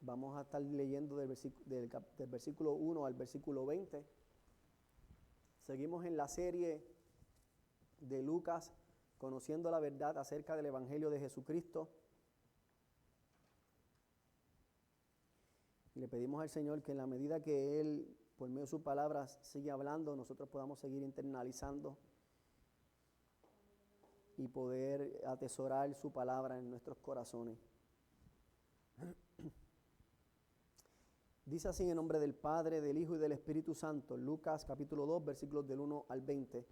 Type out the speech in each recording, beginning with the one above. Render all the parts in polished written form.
Vamos a estar leyendo del versículo 1 al versículo 20. Seguimos en la serie de Lucas, conociendo la verdad acerca del Evangelio de Jesucristo. Y le pedimos al Señor que en la medida que Él, por medio de sus palabras, sigue hablando, nosotros podamos seguir internalizando y poder atesorar su palabra en nuestros corazones. Dice así en nombre del Padre, del Hijo y del Espíritu Santo, Lucas capítulo 2, versículos del 1 al 20.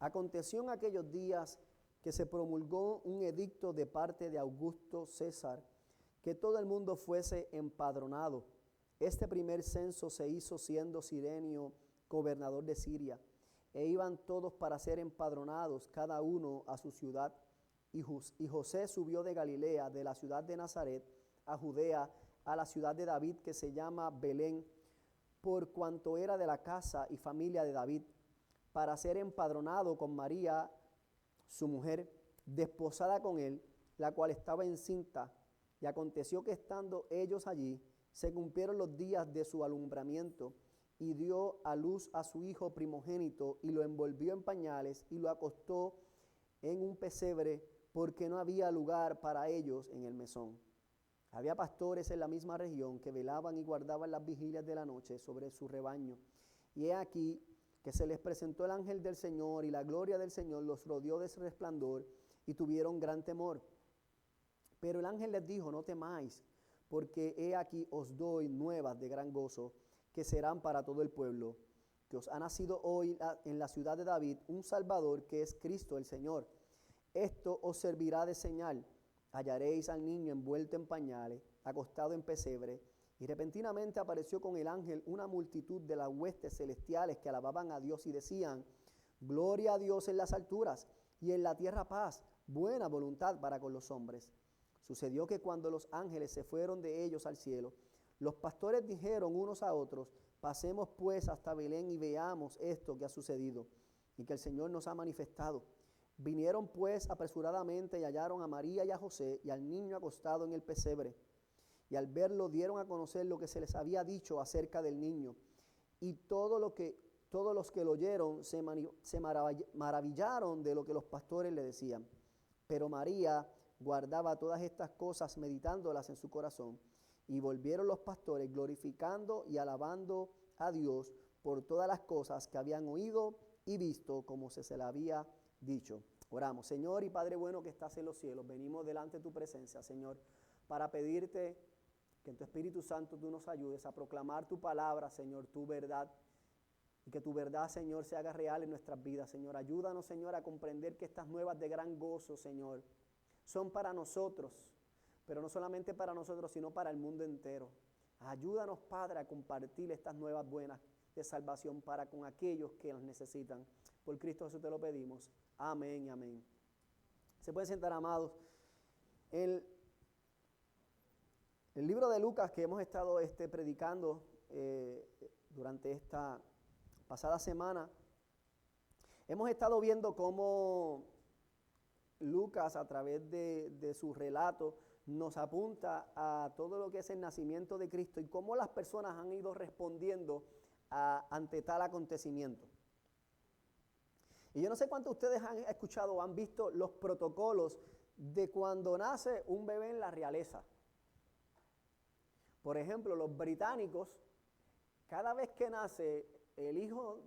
Aconteció en aquellos días que se promulgó un edicto de parte de Augusto César, que todo el mundo fuese empadronado. Este primer censo se hizo siendo Cirenio gobernador de Siria, e iban todos para ser empadronados, cada uno a su ciudad. Y José subió de Galilea, de la ciudad de Nazaret, a Judea, a la ciudad de David, que se llama Belén, por cuanto era de la casa y familia de David, para ser empadronado con María, su mujer, desposada con él, la cual estaba encinta. Y aconteció que estando ellos allí, se cumplieron los días de su alumbramiento, y dio a luz a su hijo primogénito, y lo envolvió en pañales, y lo acostó en un pesebre, porque no había lugar para ellos en el mesón. Había pastores en la misma región que velaban y guardaban las vigilias de la noche sobre su rebaño. Y he aquí que se les presentó el ángel del Señor, y la gloria del Señor los rodeó de ese resplandor, y tuvieron gran temor. Pero el ángel les dijo: no temáis, porque he aquí os doy nuevas de gran gozo, que serán para todo el pueblo, que os ha nacido hoy en la ciudad de David un Salvador, que es Cristo el Señor. Esto os servirá de señal: hallaréis al niño envuelto en pañales, acostado en pesebre. Y repentinamente apareció con el ángel una multitud de las huestes celestiales que alababan a Dios y decían: gloria a Dios en las alturas, y en la tierra paz, buena voluntad para con los hombres. Sucedió que cuando los ángeles se fueron de ellos al cielo, los pastores dijeron unos a otros: pasemos pues hasta Belén y veamos esto que ha sucedido y que el Señor nos ha manifestado. Vinieron pues apresuradamente y hallaron a María y a José y al niño acostado en el pesebre. Y al verlo dieron a conocer lo que se les había dicho acerca del niño. Y todos los que lo oyeron se maravillaron de lo que los pastores le decían. Pero María guardaba todas estas cosas, meditándolas en su corazón. Y volvieron los pastores glorificando y alabando a Dios por todas las cosas que habían oído y visto, como se le había dicho. Oramos. Señor y Padre bueno que estás en los cielos, venimos delante de tu presencia, Señor, para pedirte que en tu Espíritu Santo tú nos ayudes a proclamar tu palabra, Señor, tu verdad, y que tu verdad, Señor, se haga real en nuestras vidas, Señor. Ayúdanos, Señor, a comprender que estas nuevas de gran gozo, Señor, son para nosotros, pero no solamente para nosotros, sino para el mundo entero. Ayúdanos, Padre, a compartir estas nuevas buenas de salvación para con aquellos que las necesitan. Por Cristo Jesús te lo pedimos. Amén y amén. Se pueden sentar, amados. El libro de Lucas que hemos estado predicando durante esta pasada semana, hemos estado viendo cómo Lucas, a través de su relato, nos apunta a todo lo que es el nacimiento de Cristo y cómo las personas han ido respondiendo ante tal acontecimiento. Y yo no sé cuántos de ustedes han escuchado o han visto los protocolos de cuando nace un bebé en la realeza. Por ejemplo, los británicos, cada vez que nace el hijo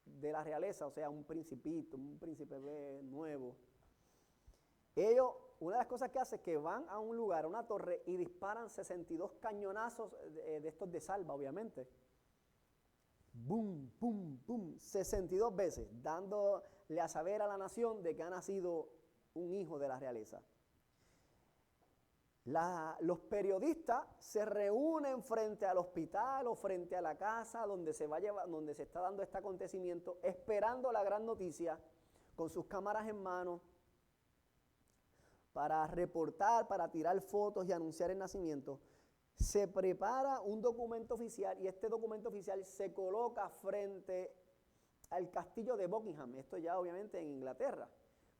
de la realeza, o sea, un principito, un príncipe bebé nuevo, ellos, una de las cosas que hacen es que van a un lugar, a una torre, y disparan 62 cañonazos de estos de salva, obviamente. ¡Bum, bum, bum! 62 veces, dándole a saber a la nación de que ha nacido un hijo de la realeza. Los periodistas se reúnen frente al hospital o frente a la casa donde se está dando este acontecimiento, esperando la gran noticia, con sus cámaras en mano, para reportar, para tirar fotos y anunciar el nacimiento. Se prepara un documento oficial y este documento oficial se coloca frente al castillo de Buckingham, esto ya obviamente en Inglaterra,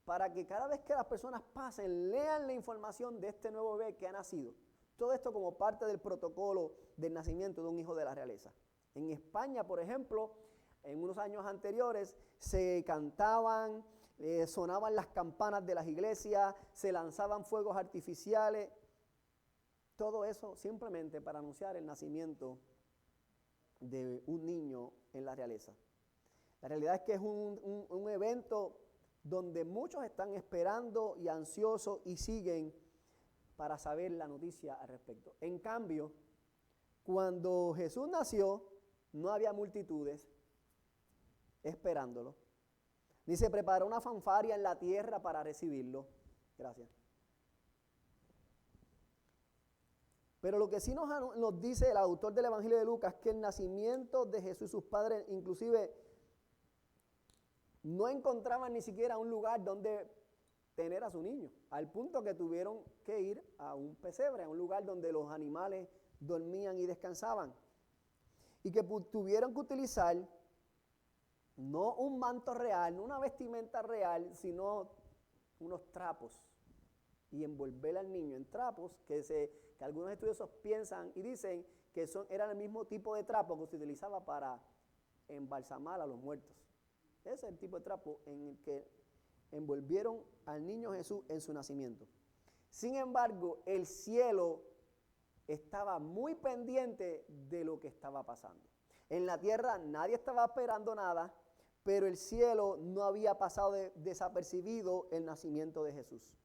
para que cada vez que las personas pasen, lean la información de este nuevo bebé que ha nacido. Todo esto como parte del protocolo del nacimiento de un hijo de la realeza. En España, por ejemplo, en unos años anteriores, se cantaban, sonaban las campanas de las iglesias, se lanzaban fuegos artificiales. Todo eso simplemente para anunciar el nacimiento de un niño en la realeza. La realidad es que es un evento donde muchos están esperando y ansiosos y siguen para saber la noticia al respecto. En cambio, cuando Jesús nació, no había multitudes esperándolo, ni se preparó una fanfarria en la tierra para recibirlo. Gracias. Pero lo que sí nos dice el autor del Evangelio de Lucas, que el nacimiento de Jesús y sus padres inclusive no encontraban ni siquiera un lugar donde tener a su niño, al punto que tuvieron que ir a un pesebre, a un lugar donde los animales dormían y descansaban. Y que tuvieron que utilizar no un manto real, no una vestimenta real, sino unos trapos. Y envolver al niño en trapos que algunos estudiosos piensan y dicen que eran el mismo tipo de trapo que se utilizaba para embalsamar a los muertos. Ese es el tipo de trapo en el que envolvieron al niño Jesús en su nacimiento. Sin embargo, el cielo estaba muy pendiente de lo que estaba pasando. En la tierra nadie estaba esperando nada, pero el cielo no había pasado desapercibido el nacimiento de Jesús.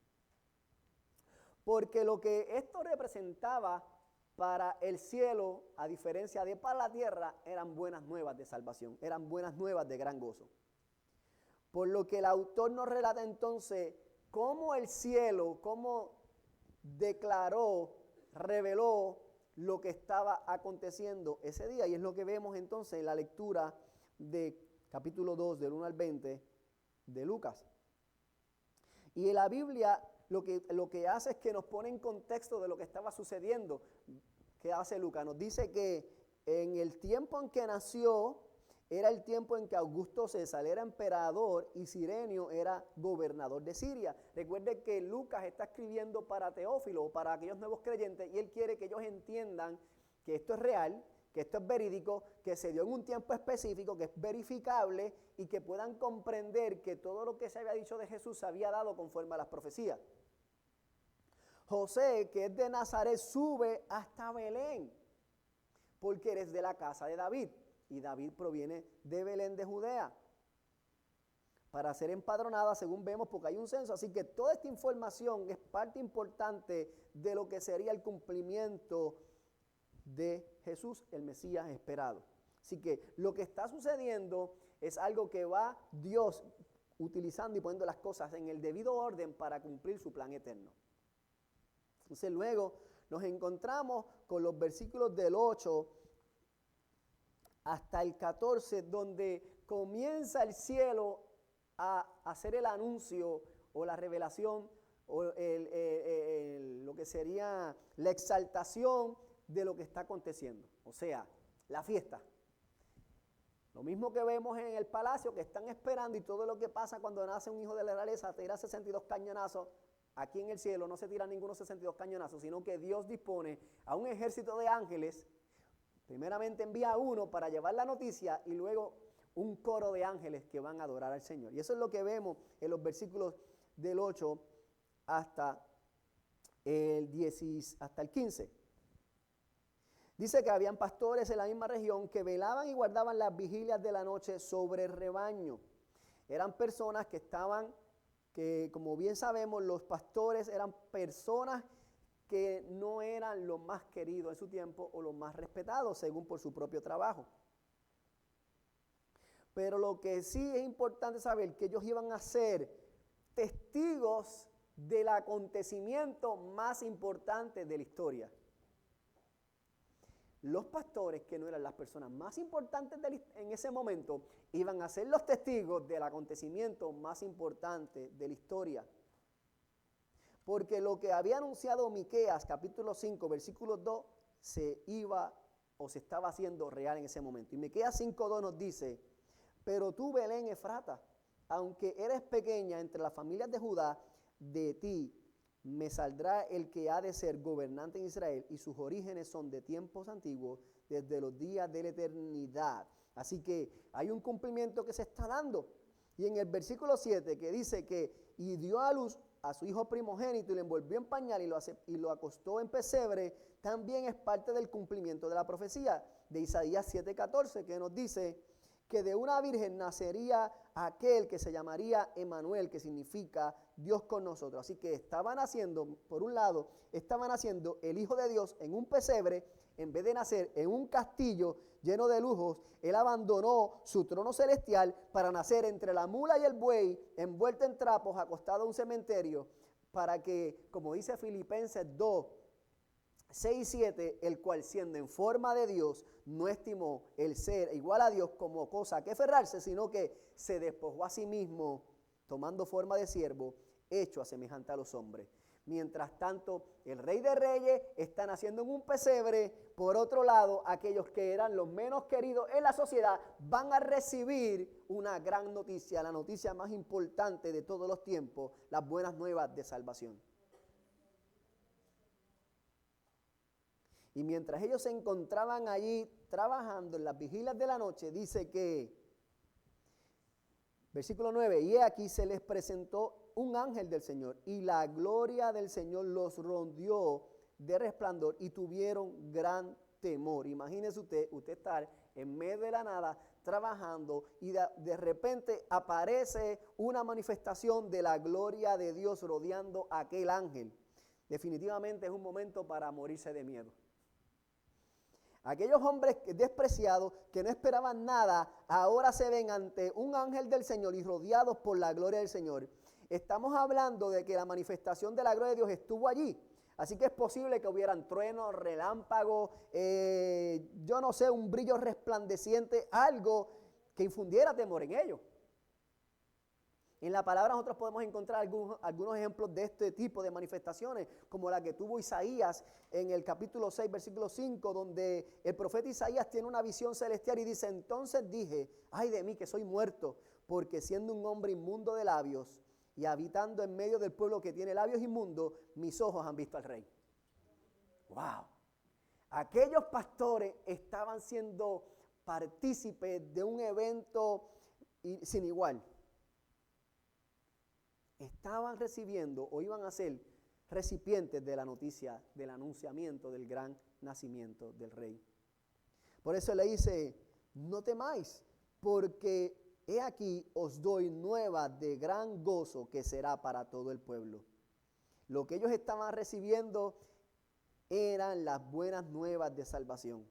Porque lo que esto representaba para el cielo, a diferencia de para la tierra, eran buenas nuevas de salvación, eran buenas nuevas de gran gozo. Por lo que el autor nos relata entonces cómo el cielo, cómo declaró, reveló lo que estaba aconteciendo ese día. Y es lo que vemos entonces en la lectura de capítulo 2, del 1 al 20 de Lucas. Y en la Biblia lo que hace es que nos pone en contexto de lo que estaba sucediendo. ¿Qué hace Lucas? Nos dice que en el tiempo en que nació, era el tiempo en que Augusto César era emperador y Cirenio era gobernador de Siria. Recuerde que Lucas está escribiendo para Teófilo, para aquellos nuevos creyentes, y él quiere que ellos entiendan que esto es real, que esto es verídico, que se dio en un tiempo específico, que es verificable y que puedan comprender que todo lo que se había dicho de Jesús se había dado conforme a las profecías. José, que es de Nazaret, sube hasta Belén, porque eres de la casa de David. Y David proviene de Belén de Judea, para ser empadronada, según vemos, porque hay un censo. Así que toda esta información es parte importante de lo que sería el cumplimiento de Jesús, el Mesías esperado. Así que lo que está sucediendo es algo que va Dios utilizando y poniendo las cosas en el debido orden para cumplir su plan eterno. Entonces luego nos encontramos con los versículos del 8 hasta el 14, donde comienza el cielo a hacer el anuncio o la revelación o lo que sería la exaltación de lo que está aconteciendo. O sea, la fiesta. Lo mismo que vemos en el palacio, que están esperando, y todo lo que pasa cuando nace un hijo de la realeza, tira 62 cañonazos. Aquí en el cielo no se tira ninguno 62 cañonazos, sino que Dios dispone a un ejército de ángeles. Primeramente envía a uno para llevar la noticia y luego un coro de ángeles que van a adorar al Señor. Y eso es lo que vemos en los versículos del 8 hasta el 15. Dice que habían pastores en la misma región que velaban y guardaban las vigilias de la noche sobre el rebaño. Eran personas que como bien sabemos, los pastores eran personas que no eran los más queridos en su tiempo o los más respetados según por su propio trabajo. Pero lo que sí es importante saber que ellos iban a ser testigos del acontecimiento más importante de la historia. Los pastores, que no eran las personas más importantes en ese momento, iban a ser los testigos del acontecimiento más importante de la historia. Porque lo que había anunciado Miqueas, capítulo 5, versículo 2, se estaba haciendo real en ese momento. Y Miqueas 5:2 nos dice: pero tú, Belén Efrata, aunque eres pequeña entre las familias de Judá, de ti me saldrá el que ha de ser gobernante en Israel, y sus orígenes son de tiempos antiguos, desde los días de la eternidad. Así que hay un cumplimiento que se está dando. Y en el versículo 7 que dice que y dio a luz a su hijo primogénito y lo envolvió en pañal y lo acostó en pesebre, también es parte del cumplimiento de la profecía de Isaías 7:14, que nos dice que de una virgen nacería aquel que se llamaría Emmanuel, que significa Dios con nosotros. Así que estaban haciendo, por un lado, estaban haciendo el Hijo de Dios en un pesebre, en vez de nacer en un castillo lleno de lujos. Él abandonó su trono celestial para nacer entre la mula y el buey, envuelto en trapos, acostado en un cementerio, para que, como dice Filipenses 2, 6 y 7, el cual siendo en forma de Dios, no estimó el ser igual a Dios como cosa que aferrarse, sino que se despojó a sí mismo, tomando forma de siervo, hecho a semejante a los hombres. Mientras tanto, el Rey de Reyes está naciendo en un pesebre. Por otro lado, aquellos que eran los menos queridos en la sociedad van a recibir una gran noticia, la noticia más importante de todos los tiempos, las buenas nuevas de salvación. Y mientras ellos se encontraban allí trabajando en las vigilias de la noche, dice que, versículo 9, y aquí se les presentó un ángel del Señor, y la gloria del Señor los rodeó de resplandor, y tuvieron gran temor. Imagínese usted estar en medio de la nada, trabajando, y de repente aparece una manifestación de la gloria de Dios rodeando a aquel ángel. Definitivamente es un momento para morirse de miedo. Aquellos hombres despreciados que no esperaban nada, ahora se ven ante un ángel del Señor y rodeados por la gloria del Señor. Estamos hablando de que la manifestación de la gloria de Dios estuvo allí. Así que es posible que hubieran truenos, relámpagos, yo no sé, un brillo resplandeciente, algo que infundiera temor en ellos. En la palabra nosotros podemos encontrar algunos ejemplos de este tipo de manifestaciones, como la que tuvo Isaías en el capítulo 6, versículo 5, donde el profeta Isaías tiene una visión celestial y dice, entonces dije, ay de mí que soy muerto, porque siendo un hombre inmundo de labios y habitando en medio del pueblo que tiene labios inmundos, mis ojos han visto al Rey. ¡Wow! Aquellos pastores estaban siendo partícipes de un evento sin igual. Estaban recibiendo o iban a ser recipientes de la noticia, del anunciamiento del gran nacimiento del Rey. Por eso le dice, no temáis, porque he aquí os doy nueva de gran gozo que será para todo el pueblo. Lo que ellos estaban recibiendo eran las buenas nuevas de salvación.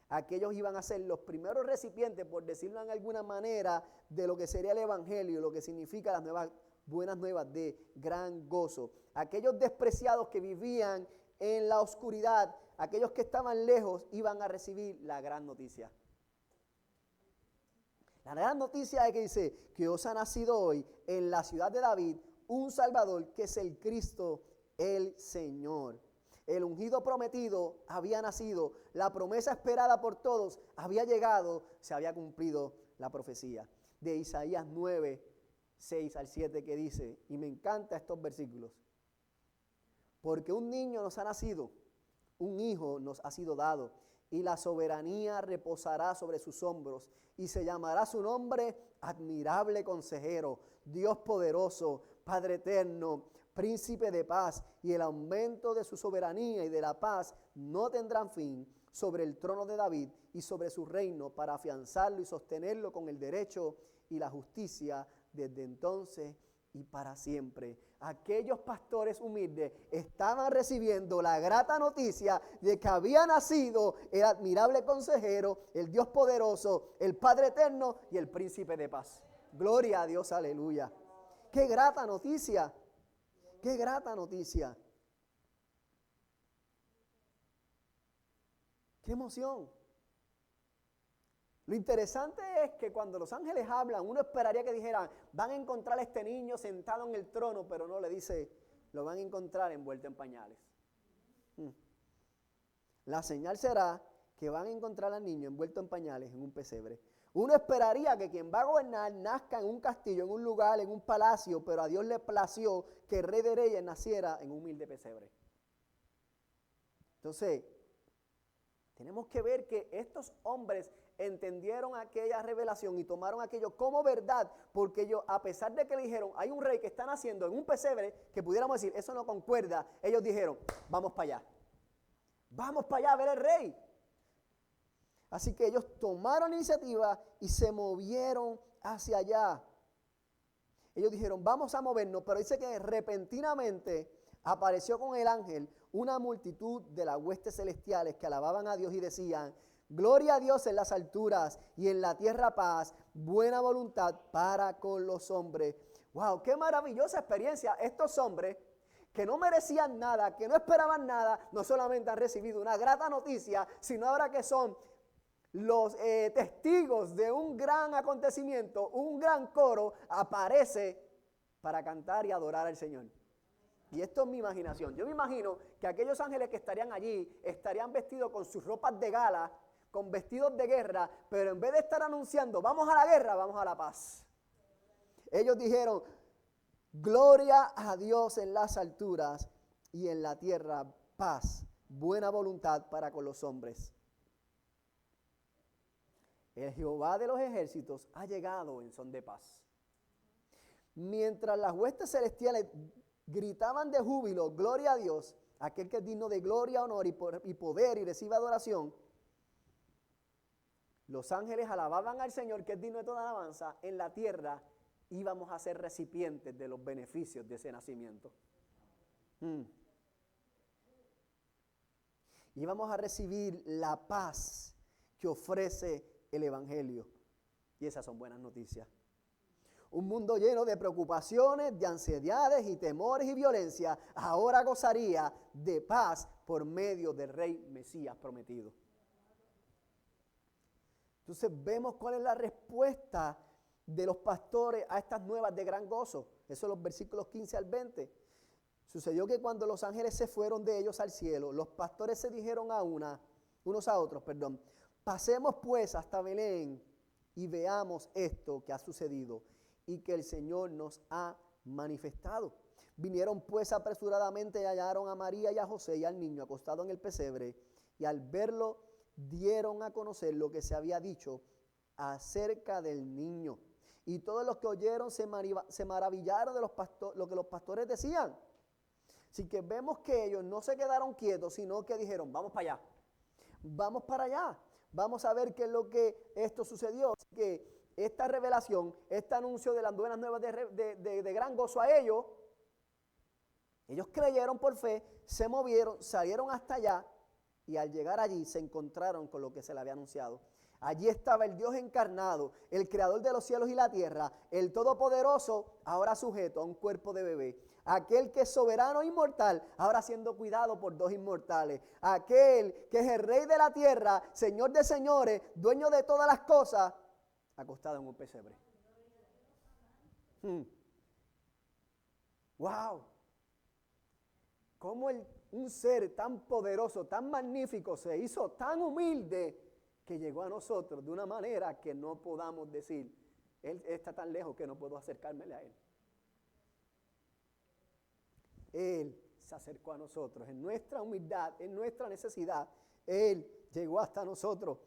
Aquellos iban a ser los primeros recipientes, por decirlo en alguna manera, de lo que sería el evangelio, lo que significa las buenas nuevas de gran gozo. Aquellos despreciados que vivían en la oscuridad, aquellos que estaban lejos, iban a recibir la gran noticia. La gran noticia es que dice que os ha nacido hoy en la ciudad de David un Salvador, que es el Cristo, el Señor. El ungido prometido había nacido, la promesa esperada por todos había llegado, se había cumplido la profecía de Isaías 9, 6 al 7, que dice, y me encantan estos versículos, porque un niño nos ha nacido, un hijo nos ha sido dado, y la soberanía reposará sobre sus hombros, y se llamará su nombre admirable consejero, Dios poderoso, Padre eterno, príncipe de paz, y el aumento de su soberanía y de la paz no tendrán fin sobre el trono de David y sobre su reino, para afianzarlo y sostenerlo con el derecho y la justicia desde entonces y para siempre. Aquellos pastores humildes estaban recibiendo la grata noticia de que había nacido el admirable consejero, el Dios poderoso, el Padre eterno y el príncipe de paz. Gloria a Dios, aleluya. ¡Qué grata noticia! ¡Qué grata noticia! ¡Qué emoción! Lo interesante es que cuando los ángeles hablan, uno esperaría que dijeran, van a encontrar a este niño sentado en el trono, pero no, le dice, lo van a encontrar envuelto en pañales. La señal será que van a encontrar al niño envuelto en pañales en un pesebre. Uno esperaría que quien va a gobernar nazca en un castillo, en un lugar, en un palacio, pero a Dios le plació que el Rey de Reyes naciera en un humilde pesebre. Entonces, tenemos que ver que estos hombres entendieron aquella revelación y tomaron aquello como verdad, porque ellos, a pesar de que le dijeron, hay un rey que está naciendo en un pesebre, que pudiéramos decir, eso no concuerda, ellos dijeron, vamos para allá a ver el rey. Así que ellos tomaron iniciativa y se movieron hacia allá. Ellos dijeron, vamos a movernos, pero dice que repentinamente apareció con el ángel una multitud de las huestes celestiales que alababan a Dios y decían, gloria a Dios en las alturas y en la tierra paz, buena voluntad para con los hombres. ¡Wow! ¡Qué maravillosa experiencia! Estos hombres que no merecían nada, que no esperaban nada, no solamente han recibido una grata noticia, sino ahora que son los testigos de un gran acontecimiento, un gran coro aparece para cantar y adorar al Señor. Y esto es mi imaginación. Yo me imagino que aquellos ángeles que estarían allí estarían vestidos con sus ropas de gala, con vestidos de guerra, pero en vez de estar anunciando, vamos a la guerra, vamos a la paz. Ellos dijeron, gloria a Dios en las alturas y en la tierra paz, buena voluntad para con los hombres. El Jehová de los ejércitos ha llegado en son de paz. Mientras las huestes celestiales gritaban de júbilo, gloria a Dios, aquel que es digno de gloria, honor y poder y recibe adoración, los ángeles alababan al Señor, que es digno de toda alabanza. En la tierra íbamos a ser recipientes de los beneficios de ese nacimiento. Íbamos a recibir la paz que ofrece el Evangelio. Y esas son buenas noticias. Un mundo lleno de preocupaciones, de ansiedades y temores y violencia, ahora gozaría de paz por medio del Rey Mesías prometido. Entonces vemos cuál es la respuesta de los pastores a estas nuevas de gran gozo. Eso son los versículos 15 al 20. Sucedió que cuando los ángeles se fueron de ellos al cielo, los pastores se dijeron unos a otros, pasemos pues hasta Belén y veamos esto que ha sucedido y que el Señor nos ha manifestado. Vinieron pues apresuradamente y hallaron a María y a José y al niño acostado en el pesebre, y al verlo dieron a conocer lo que se había dicho acerca del niño. Y todos los que oyeron se maravillaron de lo que los pastores decían. Así que vemos que ellos no se quedaron quietos, sino que dijeron, vamos para allá, vamos para allá, vamos a ver qué es lo que esto sucedió. Así que esta revelación, este anuncio de las buenas nuevas de gran gozo a ellos creyeron por fe, se movieron, salieron hasta allá y al llegar allí se encontraron con lo que se le había anunciado. Allí estaba el Dios encarnado, el creador de los cielos y la tierra, el todopoderoso, ahora sujeto a un cuerpo de bebé. Aquel que es soberano e inmortal, ahora siendo cuidado por dos inmortales. Aquel que es el rey de la tierra, señor de señores, dueño de todas las cosas, acostado en un pesebre. ¡Wow! ¿Cómo un ser tan poderoso, tan magnífico, se hizo tan humilde que llegó a nosotros de una manera que no podamos decir, Él está tan lejos que no puedo acercármele a Él? Él se acercó a nosotros en nuestra humildad, en nuestra necesidad. Él llegó hasta nosotros.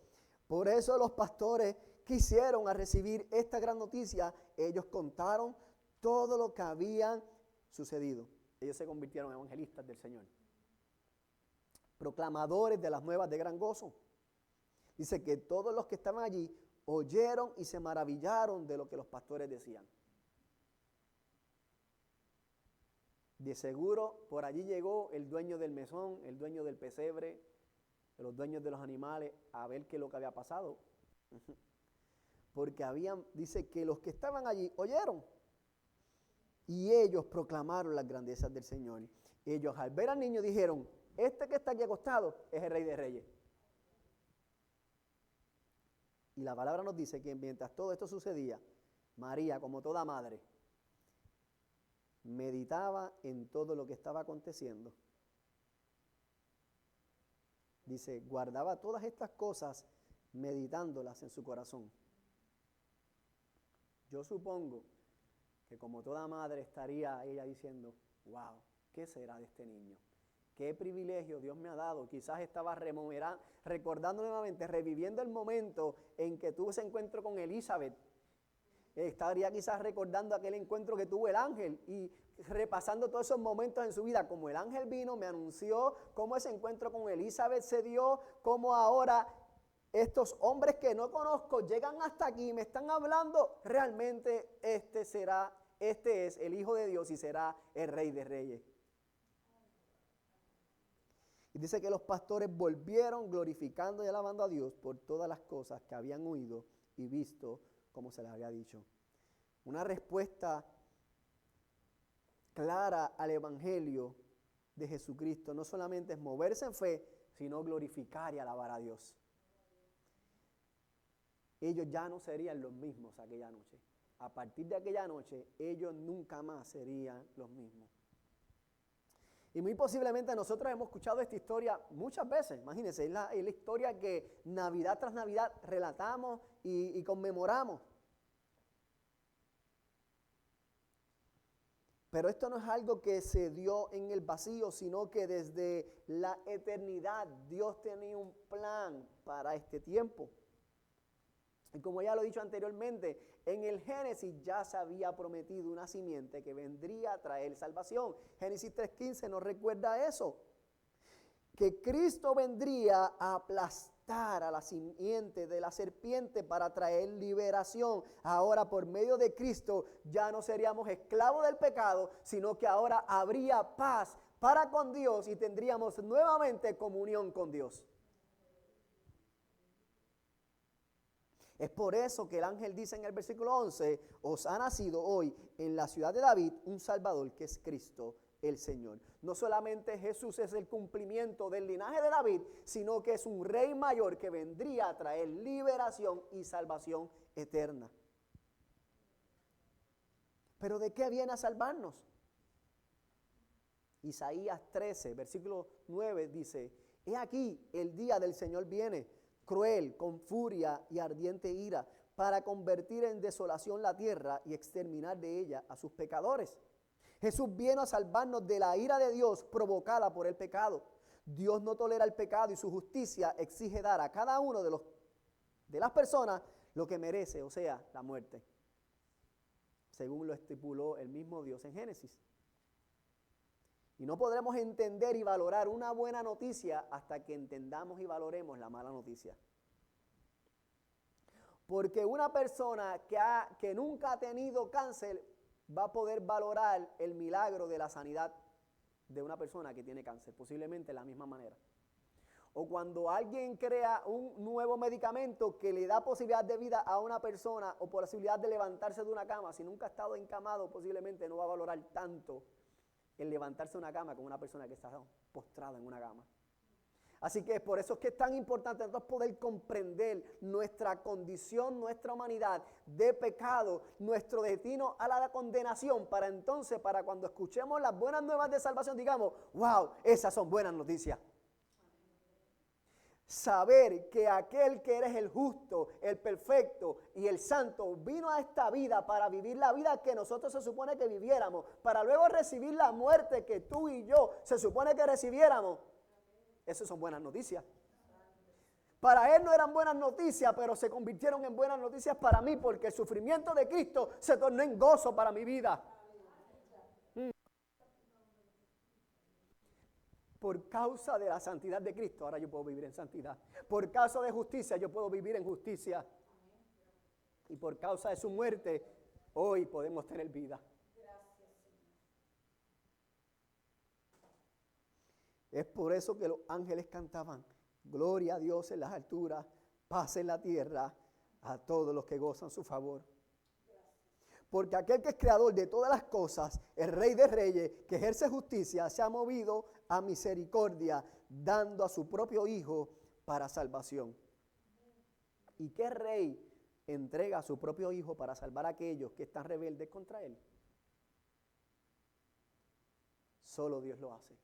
Por eso los pastores quisieron a recibir esta gran noticia. Ellos contaron todo lo que habían sucedido. Ellos se convirtieron en evangelistas del Señor, proclamadores de las nuevas de gran gozo. Dice que todos los que estaban allí oyeron y se maravillaron de lo que los pastores decían. De seguro por allí llegó el dueño del mesón, el dueño del pesebre, los dueños de los animales, a ver qué es lo que había pasado. Porque dice que los que estaban allí oyeron y ellos proclamaron las grandezas del Señor. Ellos al ver al niño dijeron, este que está aquí acostado es el Rey de Reyes. Y la palabra nos dice que mientras todo esto sucedía, María, como toda madre, meditaba en todo lo que estaba aconteciendo. Dice, guardaba todas estas cosas meditándolas en su corazón. Yo supongo que como toda madre estaría ella diciendo, wow, ¿qué será de este niño? ¿Qué privilegio Dios me ha dado? Quizás estaba recordando nuevamente, reviviendo el momento en que tuvo ese encuentro con Elizabeth. Estaría quizás recordando aquel encuentro que tuvo el ángel y repasando todos esos momentos en su vida. Como el ángel vino, me anunció cómo ese encuentro con Elizabeth se dio, cómo ahora estos hombres que no conozco llegan hasta aquí, me están hablando. Realmente este es el Hijo de Dios y será el Rey de Reyes. Y dice que los pastores volvieron glorificando y alabando a Dios por todas las cosas que habían oído y visto como se les había dicho. Una respuesta clara al Evangelio de Jesucristo no solamente es moverse en fe, sino glorificar y alabar a Dios. Ellos ya no serían los mismos aquella noche. A partir de aquella noche, ellos nunca más serían los mismos. Y muy posiblemente nosotros hemos escuchado esta historia muchas veces. Imagínense, es la historia que Navidad tras Navidad relatamos y conmemoramos. Pero esto no es algo que se dio en el vacío, sino que desde la eternidad Dios tenía un plan para este tiempo. Y como ya lo he dicho anteriormente, en el Génesis ya se había prometido una simiente que vendría a traer salvación. Génesis 3:15 nos recuerda eso. Que Cristo vendría a aplastar a la simiente de la serpiente para traer liberación. Ahora por medio de Cristo ya no seríamos esclavos del pecado, sino que ahora habría paz para con Dios y tendríamos nuevamente comunión con Dios. Es por eso que el ángel dice en el versículo 11, os ha nacido hoy en la ciudad de David un Salvador que es Cristo el Señor. No solamente Jesús es el cumplimiento del linaje de David, sino que es un rey mayor que vendría a traer liberación y salvación eterna. ¿Pero de qué viene a salvarnos? Isaías 13, versículo 9 dice, he aquí el día del Señor viene, cruel, con furia y ardiente ira, para convertir en desolación la tierra y exterminar de ella a sus pecadores. Jesús vino a salvarnos de la ira de Dios provocada por el pecado. Dios no tolera el pecado y su justicia exige dar a cada uno de las personas lo que merece, o sea, la muerte, según lo estipuló el mismo Dios en Génesis. Y no podremos entender y valorar una buena noticia hasta que entendamos y valoremos la mala noticia. Porque una persona que nunca ha tenido cáncer va a poder valorar el milagro de la sanidad de una persona que tiene cáncer, posiblemente de la misma manera. O cuando alguien crea un nuevo medicamento que le da posibilidad de vida a una persona o posibilidad de levantarse de una cama, si nunca ha estado encamado, posiblemente no va a valorar tanto el levantarse de una cama como una persona que está postrada en una cama. Así que por eso es que es tan importante nosotros poder comprender nuestra condición, nuestra humanidad de pecado, nuestro destino a la condenación, para entonces, para cuando escuchemos las buenas nuevas de salvación, digamos, wow, esas son buenas noticias. Saber que aquel que eres el justo, el perfecto y el santo vino a esta vida para vivir la vida que nosotros se supone que viviéramos, para luego recibir la muerte que tú y yo se supone que recibiéramos. Esas son buenas noticias. Para él no eran buenas noticias, pero se convirtieron en buenas noticias para mí, porque el sufrimiento de Cristo se tornó en gozo para mi vida. Por causa de la santidad de Cristo, ahora yo puedo vivir en santidad. Por causa de justicia, yo puedo vivir en justicia. Y por causa de su muerte, hoy podemos tener vida. Es por eso que los ángeles cantaban, gloria a Dios en las alturas, paz en la tierra, a todos los que gozan su favor. Porque aquel que es creador de todas las cosas, el Rey de Reyes, que ejerce justicia, se ha movido a misericordia, dando a su propio Hijo para salvación. ¿Y qué rey entrega a su propio Hijo para salvar a aquellos que están rebeldes contra Él? Solo Dios lo hace.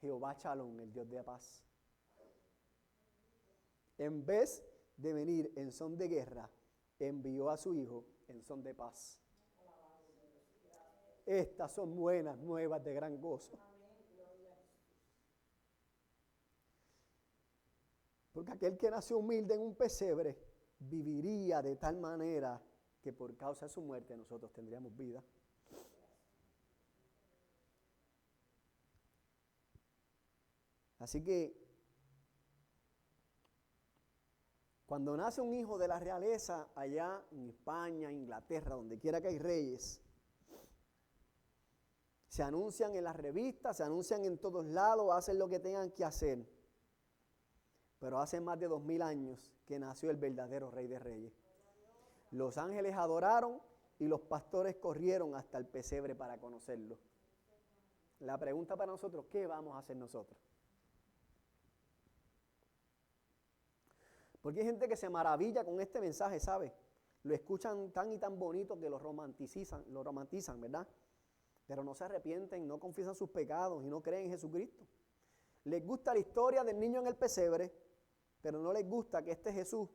Jehová Shalom, el Dios de paz. En vez de venir en son de guerra, envió a su Hijo en son de paz. Estas son buenas nuevas de gran gozo. Porque aquel que nació humilde en un pesebre viviría de tal manera que por causa de su muerte nosotros tendríamos vida. Así que cuando nace un hijo de la realeza allá en España, Inglaterra, donde quiera que hay reyes, se anuncian en las revistas, se anuncian en todos lados, hacen lo que tengan que hacer. Pero hace más de 2000 años que nació el verdadero Rey de Reyes. Los ángeles adoraron y los pastores corrieron hasta el pesebre para conocerlo. La pregunta para nosotros, ¿qué vamos a hacer nosotros? Porque hay gente que se maravilla con este mensaje, ¿sabe? Lo escuchan tan y tan bonito que lo romantizan, ¿verdad? Pero no se arrepienten, no confiesan sus pecados y no creen en Jesucristo. Les gusta la historia del niño en el pesebre, pero no les gusta que este Jesús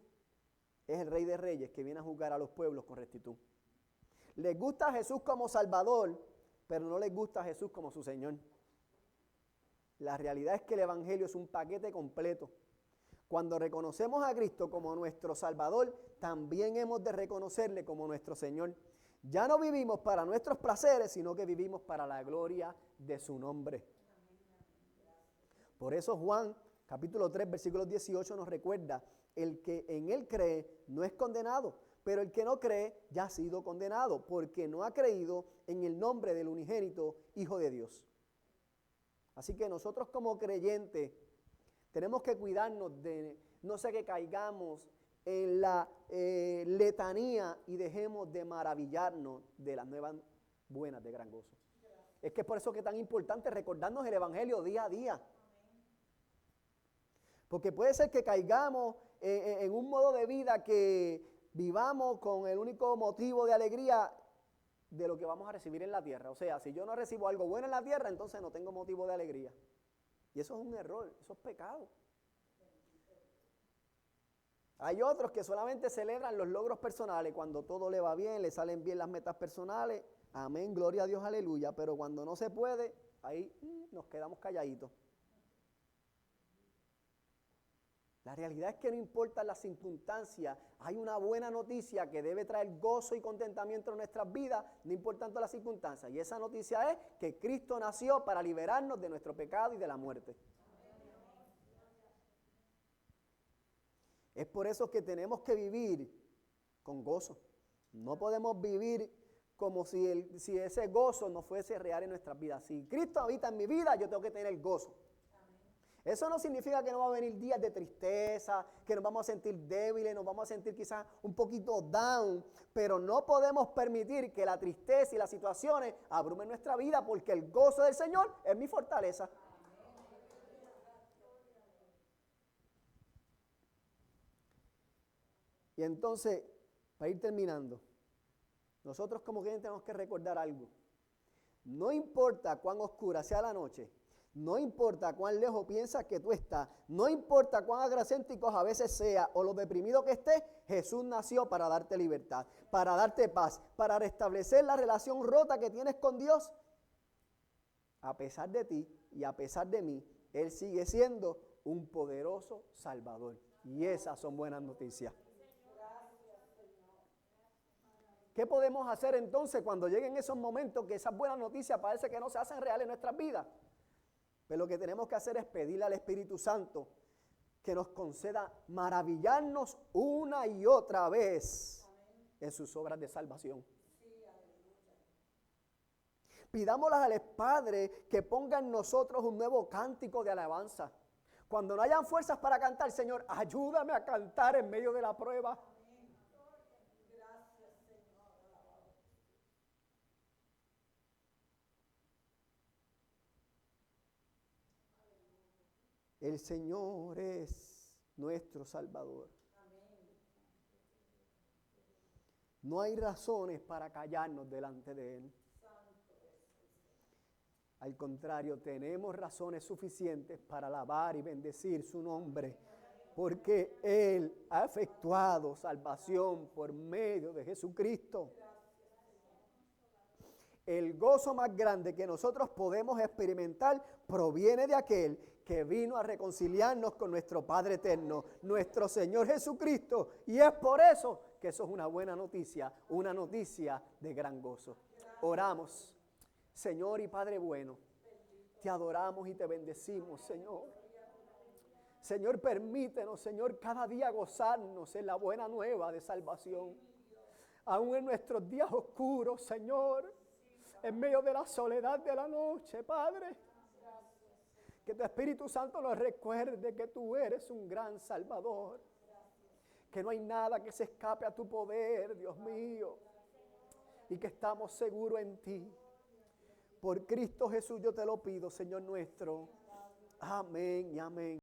es el Rey de Reyes que viene a juzgar a los pueblos con rectitud. Les gusta a Jesús como Salvador, pero no les gusta a Jesús como su Señor. La realidad es que el Evangelio es un paquete completo. Cuando reconocemos a Cristo como nuestro Salvador, también hemos de reconocerle como nuestro Señor. Ya no vivimos para nuestros placeres, sino que vivimos para la gloria de su nombre. Por eso Juan, capítulo 3, versículo 18 nos recuerda, el que en él cree no es condenado, pero el que no cree ya ha sido condenado, porque no ha creído en el nombre del unigénito Hijo de Dios. Así que nosotros como creyentes tenemos que cuidarnos de no sea que caigamos en la letanía y dejemos de maravillarnos de las nuevas buenas de gran gozo. Es que es por eso que es tan importante recordarnos el Evangelio día a día. Porque puede ser que caigamos en un modo de vida que vivamos con el único motivo de alegría de lo que vamos a recibir en la tierra. O sea, si yo no recibo algo bueno en la tierra, entonces no tengo motivo de alegría. Y eso es un error, eso es pecado. Hay otros que solamente celebran los logros personales cuando todo le va bien, le salen bien las metas personales. Amén, gloria a Dios, aleluya. Pero cuando no se puede, ahí nos quedamos calladitos. La realidad es que no importa las circunstancias, hay una buena noticia que debe traer gozo y contentamiento en nuestras vidas, no importando las circunstancias. Y esa noticia es que Cristo nació para liberarnos de nuestro pecado y de la muerte. Es por eso que tenemos que vivir con gozo. No podemos vivir como si ese gozo no fuese real en nuestras vidas. Si Cristo habita en mi vida, yo tengo que tener gozo. Eso no significa que no va a venir días de tristeza, que nos vamos a sentir débiles, nos vamos a sentir quizás un poquito down, pero no podemos permitir que la tristeza y las situaciones abrumen nuestra vida porque el gozo del Señor es mi fortaleza. Y entonces, para ir terminando, nosotros como creyentes tenemos que recordar algo. No importa cuán oscura sea la noche, no importa cuán lejos piensas que tú estás, no importa cuán agracénticos a veces sea o lo deprimido que estés, Jesús nació para darte libertad, para darte paz, para restablecer la relación rota que tienes con Dios. A pesar de ti y a pesar de mí, Él sigue siendo un poderoso Salvador. Y esas son buenas noticias. ¿Qué podemos hacer entonces cuando lleguen esos momentos que esas buenas noticias parece que no se hacen reales en nuestras vidas? Pues lo que tenemos que hacer es pedirle al Espíritu Santo que nos conceda maravillarnos una y otra vez en sus obras de salvación. Pidámosle al Padre que ponga en nosotros un nuevo cántico de alabanza. Cuando no hayan fuerzas para cantar, Señor, ayúdame a cantar en medio de la prueba. El Señor es nuestro Salvador. No hay razones para callarnos delante de Él. Al contrario, tenemos razones suficientes para alabar y bendecir su nombre. porque Él ha efectuado salvación por medio de Jesucristo. El gozo más grande que nosotros podemos experimentar proviene de aquel que vino a reconciliarnos con nuestro Padre eterno, nuestro Señor Jesucristo. Y es por eso que eso es una buena noticia, una noticia de gran gozo. Oramos. Señor y Padre bueno, te adoramos y te bendecimos, Señor. Señor, permítenos, Señor, cada día gozarnos en la buena nueva de salvación. Aún en nuestros días oscuros, Señor, en medio de la soledad de la noche, Padre. Que tu Espíritu Santo nos recuerde que tú eres un gran Salvador. Que no hay nada que se escape a tu poder, Dios mío. Y que estamos seguros en ti. Por Cristo Jesús yo te lo pido, Señor nuestro. Amén y amén.